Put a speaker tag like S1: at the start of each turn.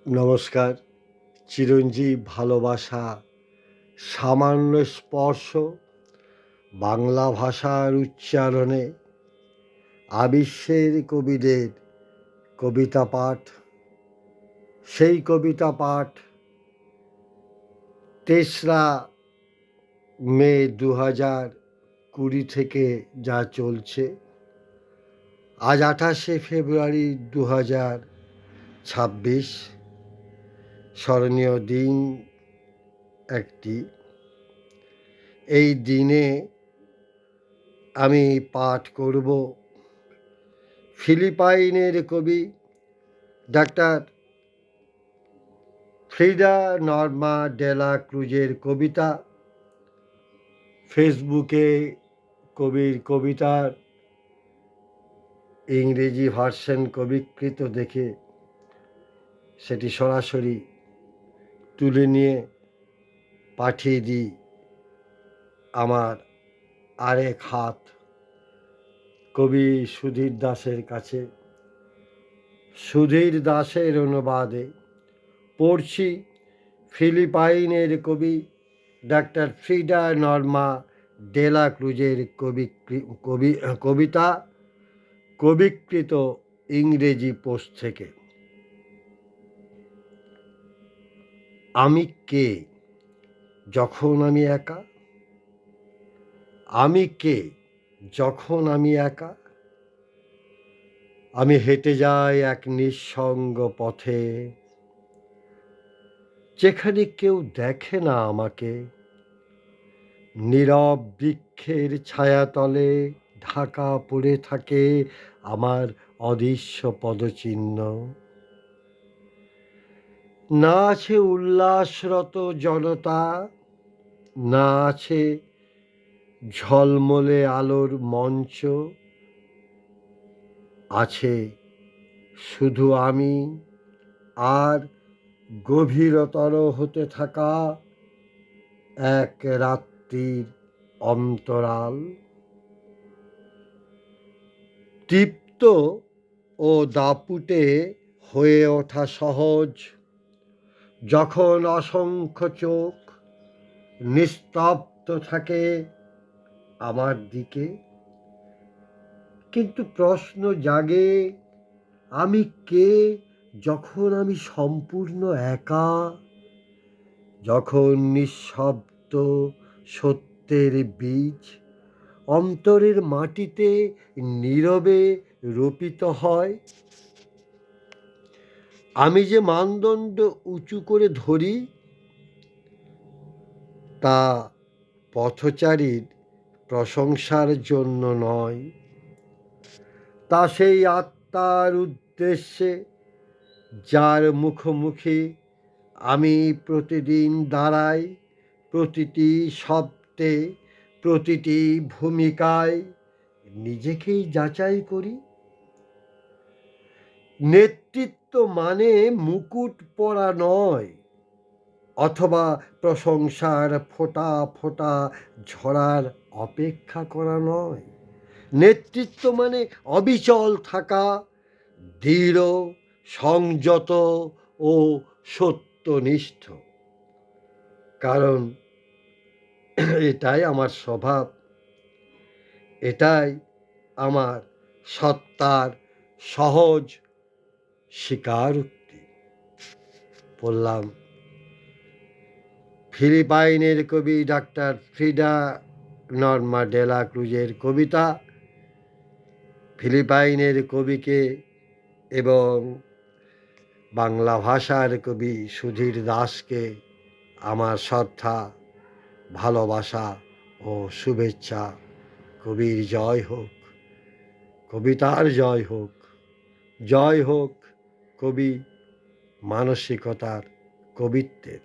S1: নমস্কার। চিরঞ্জীব ভালোবাসা, সামান্য স্পর্শ, বাংলা ভাষার উচ্চারণে আবিশ্বের কবিদের কবিতা পাঠ। সেই কবিতা পাঠ ৩রা মে 2020 থেকে যা চলছে, আজ 28শে ফেব্রুয়ারি 2026, স্মরণীয় দিন একটি। এই দিনে আমি পাঠ করব ফিলিপাইনের কবি ডাক্তার ফ্রিডা নর্মা ডেলা ক্রুজের কবিতা। ফেসবুকে কবির কবিতার ইংরেজি ভার্সন কবিকৃত দেখে সেটি সরাসরি তুলে নিয়ে পাঠিয়ে দিই আমার আরেক হাত কবি সুধীর দাসের কাছে। সুধীর দাসের অনুবাদে পড়ছি ফিলিপাইনের কবি ডাক্তার ফ্রিডা নর্মা ডেলা ক্রুজের কবিতা কবিকৃত ইংরেজি পোস্ট থেকে। আমি কে যখন আমি একা? আমি কে যখন আমি একা? আমি হেঁটে যাই এক নিঃসঙ্গ পথে, যেখানে কেউ দেখে না আমাকে। নীরব বৃক্ষের ছায়াতলে ঢাকা পড়ে থাকে আমার অদৃশ্য পদচিহ্ন। না আছে উল্লাসরত জনতা, না আছে ঝলমলে আলোর মঞ্চ, আছে শুধু আমি আর গভীরতর হতে থাকা এক রাত্রির অন্তরাল। তৃপ্ত ও দাপুটে হয়ে ওঠা সহজ, যখন অসংখ্য চোখ নিস্তব্ধ থাকে আমার দিকে। কিন্তু প্রশ্ন জাগে, আমি কে যখন আমি সম্পূর্ণ একা? যখন নিঃশব্দ সত্যের বীজ অন্তরের মাটিতে নীরবে রোপিত হয়। আমি যে মানদণ্ড উঁচু করে ধরি, তা পথচারীর প্রশংসার জন্য নয়, তা সেই আত্মার উদ্দেশ্যে যার মুখোমুখি আমি প্রতিদিন দাঁড়াই। প্রতিটি শব্দে, প্রতিটি ভূমিকায় নিজেকেই যাচাই করি। নেতৃত্ব মানে মুকুট পরা নয়, অথবা প্রশংসার ফোঁটা ফোঁটা ঝরার অপেক্ষা করা নয়। নেতৃত্ব মানে অবিচল থাকা, দৃঢ়, সংযত ও সত্যনিষ্ঠ। কারণ এটাই আমার স্বভাব, এটাই আমার সত্তার সহজ স্বীকারোক্তি। বললাম ফিলিপাইনের কবি ডাক্তার ফ্রিডা নর্মা ডেলা ক্রুজের কবিতা। ফিলিপাইনের কবিকে এবং বাংলা ভাষার কবি সুধীর দাসকে আমার শ্রদ্ধা, ভালোবাসা ও শুভেচ্ছা। কবির জয় হোক, কবিতার জয় হোক, জয় হোক কবি মানসিকতার, কবিত্বের।